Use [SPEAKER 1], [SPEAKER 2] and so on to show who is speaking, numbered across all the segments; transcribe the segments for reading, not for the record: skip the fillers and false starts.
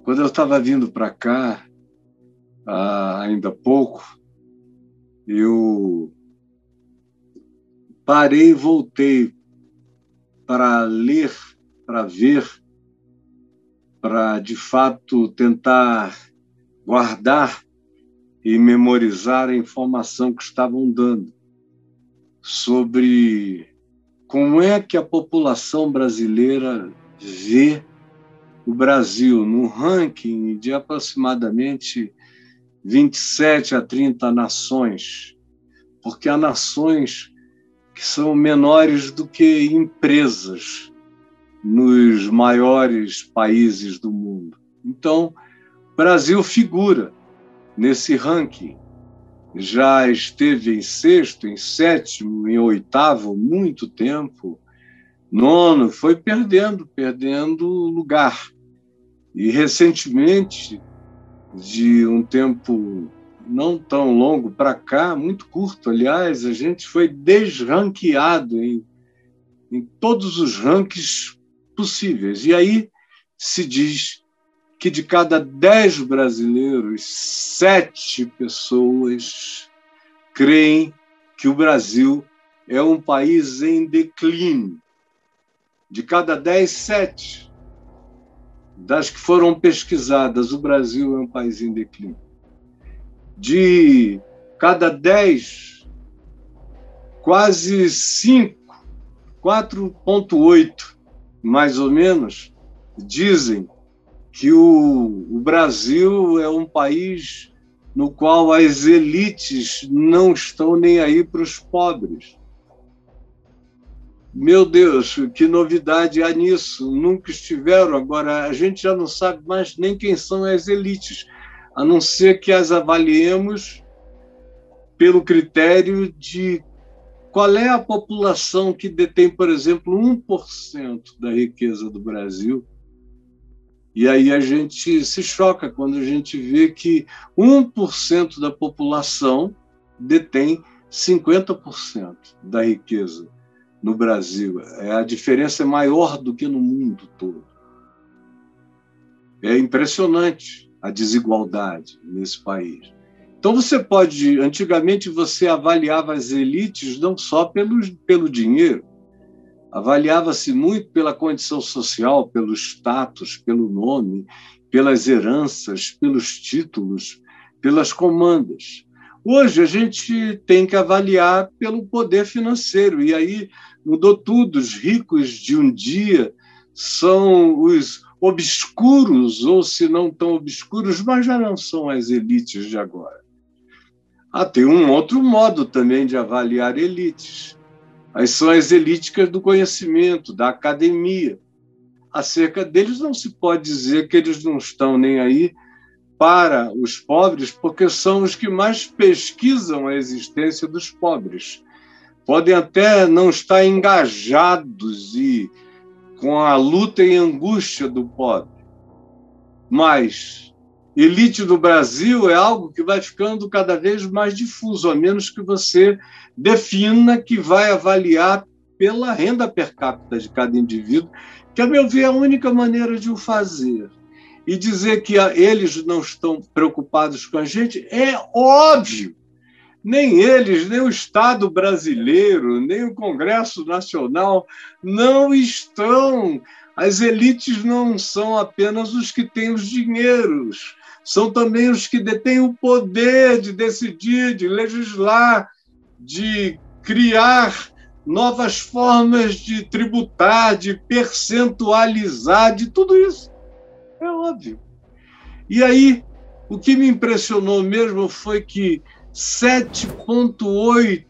[SPEAKER 1] Quando eu estava vindo para cá, ainda há pouco, eu parei e voltei para ler, para ver, para, de fato, tentar guardar e memorizar a informação que estavam dando sobre como é que a população brasileira vê o Brasil no ranking de aproximadamente 27 a 30 nações, porque há nações que são menores do que empresas nos maiores países do mundo. Então, o Brasil figura nesse ranking. Já esteve em sexto, em sétimo, em oitavo, muito tempo. Nono, foi perdendo lugar. E, recentemente, de um tempo não tão longo para cá, muito curto, aliás, a gente foi desranqueado em todos os rankings possíveis. E aí se diz que de cada 10 brasileiros, 7 pessoas creem que o Brasil é um país em declínio. De cada 10, 7 das que foram pesquisadas, o Brasil é um país em declínio. De cada 10, quase 5, 4,8, mais ou menos, dizem que o Brasil é um país no qual as elites não estão nem aí para os pobres. Meu Deus, que novidade há nisso? Nunca estiveram. Agora, a gente já não sabe mais nem quem são as elites, a não ser que as avaliemos pelo critério de qual é a população que detém, por exemplo, 1% da riqueza do Brasil. E aí a gente se choca quando a gente vê que 1% da população detém 50% da riqueza no Brasil. A diferença é maior do que no mundo todo. É impressionante a desigualdade nesse país. Então você pode... Antigamente você avaliava as elites não só pelo dinheiro, avaliava-se muito pela condição social, pelo status, pelo nome, pelas heranças, pelos títulos, pelas comandas. Hoje a gente tem que avaliar pelo poder financeiro, e aí mudou tudo. Os ricos de um dia são os obscuros, ou se não tão obscuros, mas já não são as elites de agora. Tem um outro modo também de avaliar elites. São as elites do conhecimento, da academia. Acerca deles não se pode dizer que eles não estão nem aí para os pobres, porque são os que mais pesquisam a existência dos pobres. Podem até não estar engajados com a luta e angústia do pobre, mas elite do Brasil é algo que vai ficando cada vez mais difuso, a menos que você defina que vai avaliar pela renda per capita de cada indivíduo, que, a meu ver, é a única maneira de o fazer. E dizer que eles não estão preocupados com a gente é óbvio. Nem eles, nem o Estado brasileiro, nem o Congresso Nacional não estão. As elites não são apenas os que têm os dinheiros, são também os que detêm o poder de decidir, de legislar, de criar novas formas de tributar, de percentualizar, de tudo isso. É óbvio. E aí, o que me impressionou mesmo foi que 7,8,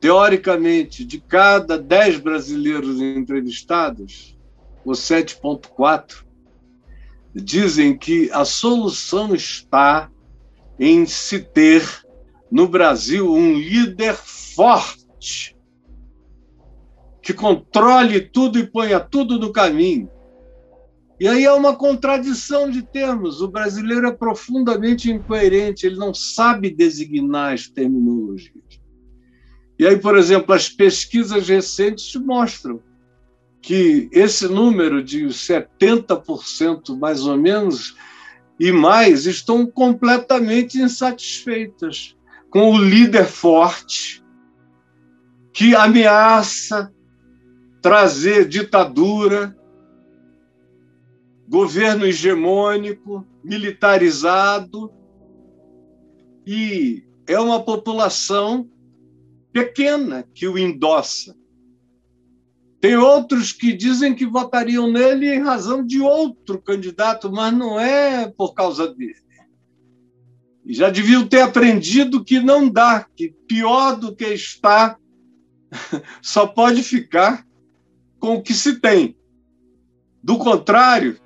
[SPEAKER 1] teoricamente, de cada 10 brasileiros entrevistados, ou 7,4, dizem que a solução está em se ter no Brasil um líder forte, que controle tudo e ponha tudo no caminho. E aí é uma contradição de termos. O brasileiro é profundamente incoerente, ele não sabe designar as terminologias. E aí, por exemplo, as pesquisas recentes mostram que esse número de 70%, mais ou menos, e mais, estão completamente insatisfeitas com o líder forte que ameaça trazer ditadura, governo hegemônico, militarizado, e é uma população pequena que o endossa. Tem outros que dizem que votariam nele em razão de outro candidato, mas não é por causa dele. E já deviam ter aprendido que não dá, que pior do que está, só pode ficar com o que se tem. Do contrário,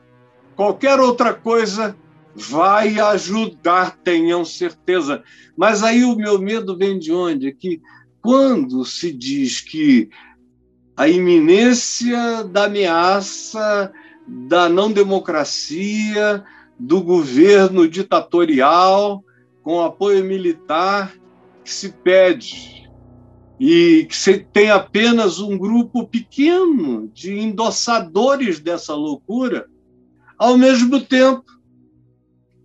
[SPEAKER 1] qualquer outra coisa vai ajudar, tenham certeza. Mas aí o meu medo vem de onde? É que quando se diz que a iminência da ameaça, da não-democracia, do governo ditatorial, com apoio militar, que se pede, e que se tem apenas um grupo pequeno de endossadores dessa loucura, ao mesmo tempo,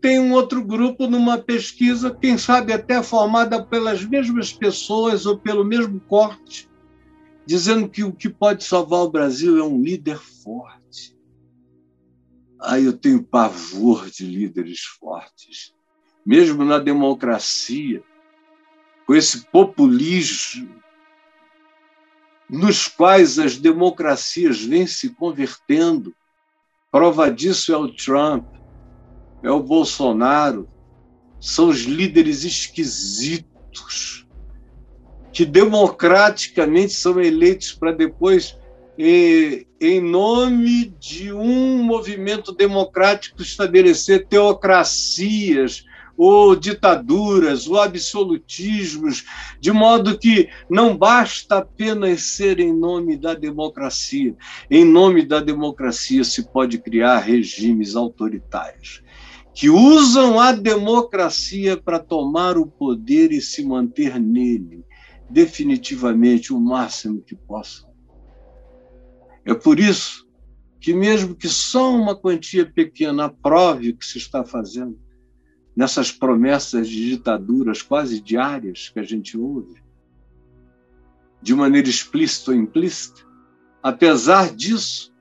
[SPEAKER 1] tem um outro grupo numa pesquisa, quem sabe até formada pelas mesmas pessoas ou pelo mesmo corte, dizendo que o que pode salvar o Brasil é um líder forte. Aí eu tenho pavor de líderes fortes. Mesmo na democracia, com esse populismo nos quais as democracias vêm se convertendo. Prova disso é o Trump, é o Bolsonaro, são os líderes esquisitos que democraticamente são eleitos para depois, em nome de um movimento democrático, estabelecer teocracias ou ditaduras ou absolutismos, de modo que não basta apenas ser em nome da democracia. Em nome da democracia se pode criar regimes autoritários que usam a democracia para tomar o poder e se manter nele, definitivamente, o máximo que possam. É por isso que, mesmo que só uma quantia pequena aprove o que se está fazendo, nessas promessas de ditaduras quase diárias que a gente ouve, de maneira explícita ou implícita, apesar disso,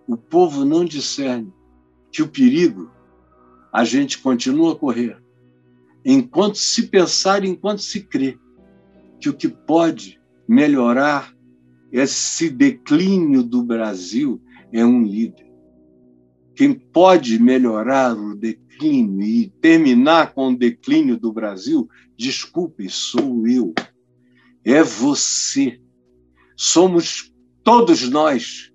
[SPEAKER 1] o povo não discerne que o perigo a gente continua a correr, enquanto se pensar, enquanto se crê, que o que pode melhorar esse declínio do Brasil é um líder. Quem pode melhorar o declínio e terminar com o declínio do Brasil, desculpe, sou eu. É você. Somos todos nós,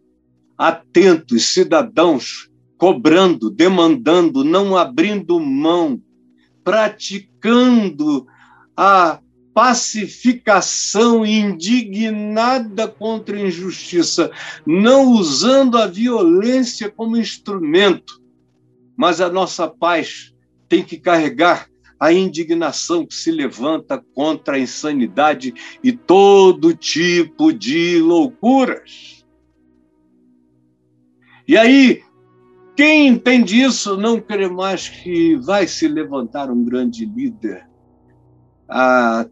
[SPEAKER 1] atentos, cidadãos, cobrando, demandando, não abrindo mão, praticando a pacificação indignada contra a injustiça, não usando a violência como instrumento, mas a nossa paz tem que carregar a indignação que se levanta contra a insanidade e todo tipo de loucuras. E aí, quem entende isso não crê mais que vai se levantar um grande líder. Há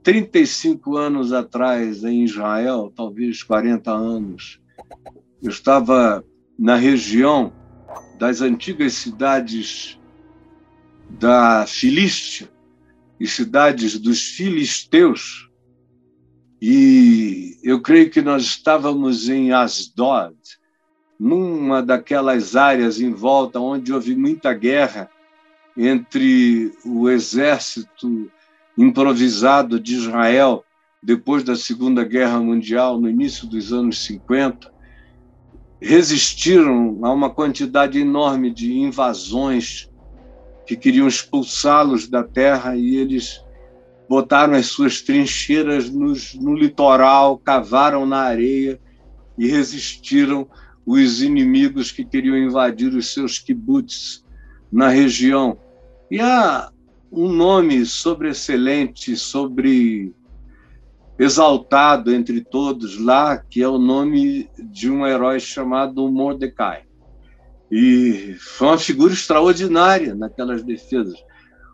[SPEAKER 1] 35 anos atrás, em Israel, talvez 40 anos, eu estava na região das antigas cidades da Filístia e cidades dos filisteus, e eu creio que nós estávamos em Asdod, numa daquelas áreas em volta onde houve muita guerra entre o exército improvisado de Israel depois da Segunda Guerra Mundial, no início dos anos 50, resistiram a uma quantidade enorme de invasões que queriam expulsá-los da terra, e eles botaram as suas trincheiras no litoral, cavaram na areia e resistiram os inimigos que queriam invadir os seus kibbutz na região. E há um nome sobreexcelente sobre exaltado entre todos lá, que é o nome de um herói chamado Mordecai. E foi uma figura extraordinária naquelas defesas.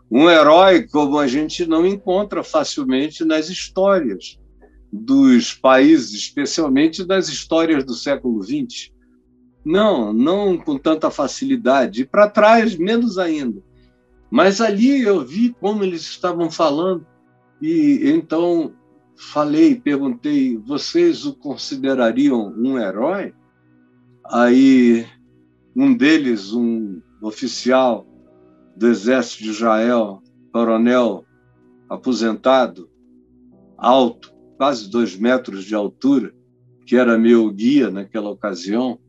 [SPEAKER 1] Um herói como a gente não encontra facilmente nas histórias dos países, especialmente das histórias do século XX. Não com tanta facilidade. E para trás, menos ainda. Mas ali eu vi como eles estavam falando e então perguntei, vocês o considerariam um herói? Aí um deles, um oficial do Exército de Israel, coronel aposentado, alto, quase 2 metros de altura, que era meu guia naquela ocasião,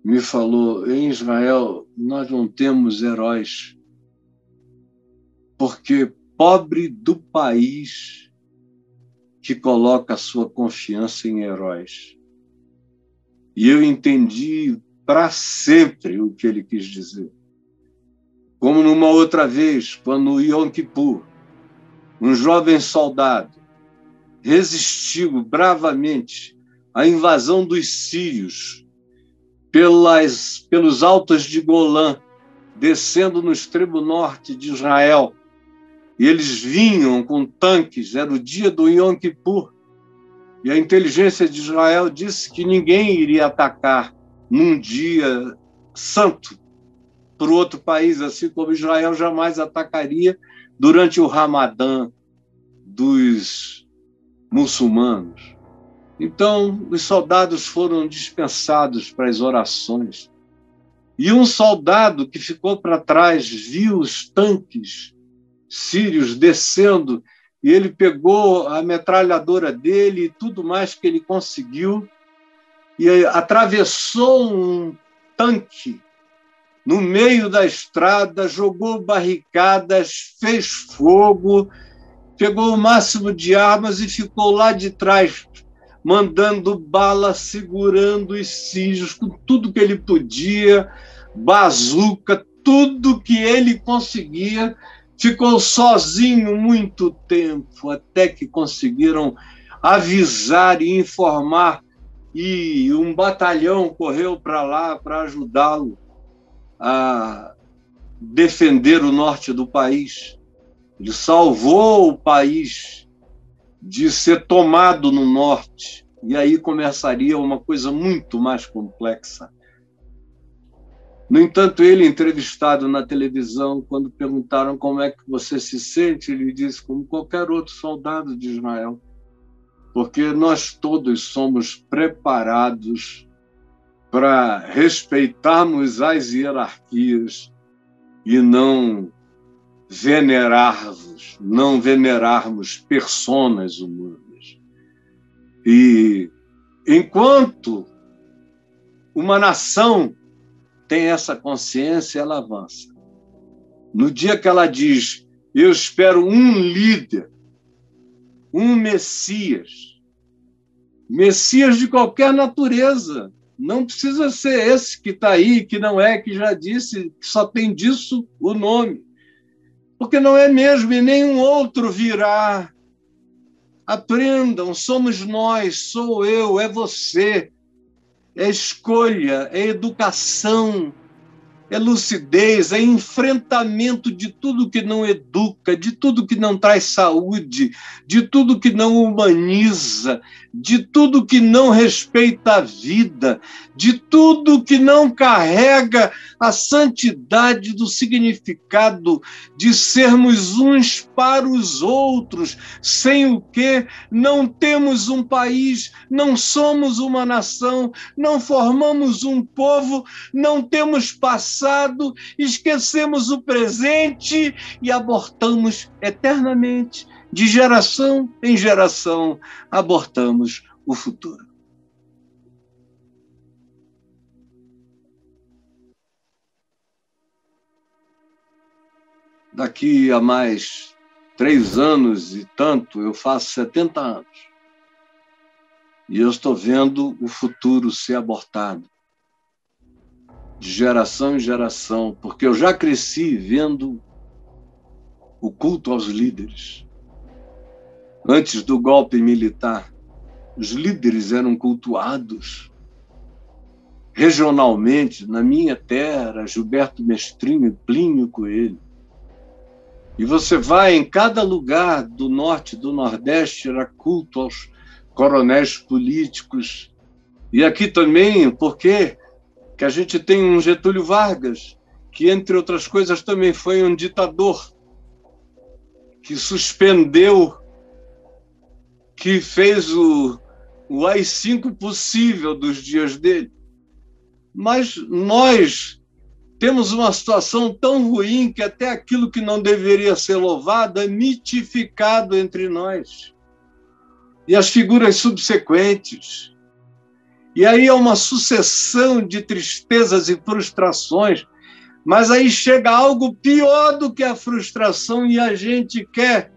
[SPEAKER 1] me falou, em Israel nós não temos heróis, porque pobre do país que coloca a sua confiança em heróis. E eu entendi para sempre o que ele quis dizer. Como numa outra vez, quando o Yom Kippur, um jovem soldado resistiu bravamente à invasão dos sírios pelos altos de Golã, descendo no extremo norte de Israel. E eles vinham com tanques, era o dia do Yom Kippur. E a inteligência de Israel disse que ninguém iria atacar num dia santo para outro país, assim como Israel jamais atacaria durante o Ramadã dos muçulmanos. Então, os soldados foram dispensados para as orações. E um soldado que ficou para trás viu os tanques sírios descendo e ele pegou a metralhadora dele e tudo mais que ele conseguiu e atravessou um tanque no meio da estrada, jogou barricadas, fez fogo, pegou o máximo de armas e ficou lá de trás, mandando bala, segurando os sírios com tudo que ele podia, bazuca, tudo que ele conseguia. Ficou sozinho muito tempo, até que conseguiram avisar e informar, e um batalhão correu para lá para ajudá-lo a defender o norte do país. Ele salvou o país de ser tomado no norte, e aí começaria uma coisa muito mais complexa. No entanto, ele, entrevistado na televisão, quando perguntaram como é que você se sente, ele disse, como qualquer outro soldado de Israel, porque nós todos somos preparados para respeitarmos as hierarquias e não venerarmos personas humanas. E enquanto uma nação tem essa consciência, ela avança. No dia que ela diz, eu espero um líder, um Messias de qualquer natureza, não precisa ser esse que está aí, que não é, que já disse, que só tem disso o nome, porque não é mesmo e nenhum outro virá. Aprendam, somos nós, sou eu, é você. É escolha, é educação, é lucidez, é enfrentamento de tudo que não educa, de tudo que não traz saúde, de tudo que não humaniza, de tudo que não respeita a vida, de tudo que não carrega a santidade do significado de sermos uns para os outros, sem o que não temos um país, não somos uma nação, não formamos um povo, não temos passado, esquecemos o presente e abortamos eternamente. De geração em geração, abortamos o futuro. Daqui a mais 3 anos e tanto, eu faço 70 anos. E eu estou vendo o futuro ser abortado, de geração em geração, porque eu já cresci vendo o culto aos líderes. Antes do golpe militar, os líderes eram cultuados. Regionalmente, na minha terra, Gilberto Mestrinho e Plínio Coelho. E você vai em cada lugar do norte e do nordeste, era culto aos coronéis políticos. E aqui também, porque que a gente tem um Getúlio Vargas, que, entre outras coisas, também foi um ditador, que suspendeu, que fez o AI-5 possível dos dias dele. Mas nós temos uma situação tão ruim que até aquilo que não deveria ser louvado é mitificado entre nós. E as figuras subsequentes. E aí é uma sucessão de tristezas e frustrações, mas aí chega algo pior do que a frustração e a gente quer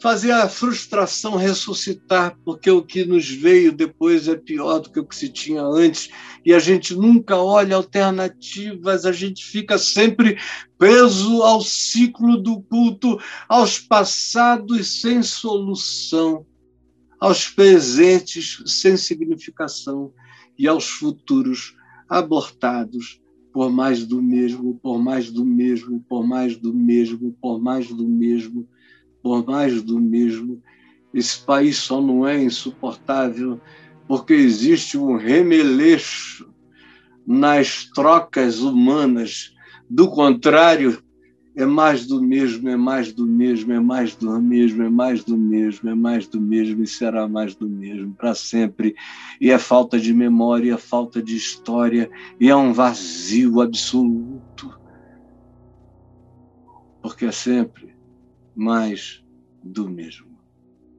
[SPEAKER 1] fazer a frustração ressuscitar, porque o que nos veio depois é pior do que o que se tinha antes, e a gente nunca olha alternativas, a gente fica sempre preso ao ciclo do culto, aos passados sem solução, aos presentes sem significação e aos futuros abortados por mais do mesmo, por mais do mesmo, por mais do mesmo, por mais do mesmo, por mais do mesmo. Esse país só não é insuportável porque existe um remeleixo nas trocas humanas. Do contrário, é mais do mesmo, é mais do mesmo, é mais do mesmo, é mais do mesmo, é mais do mesmo e será mais do mesmo para sempre. E é falta de memória, é falta de história, e é um vazio absoluto, porque é sempre mais do mesmo.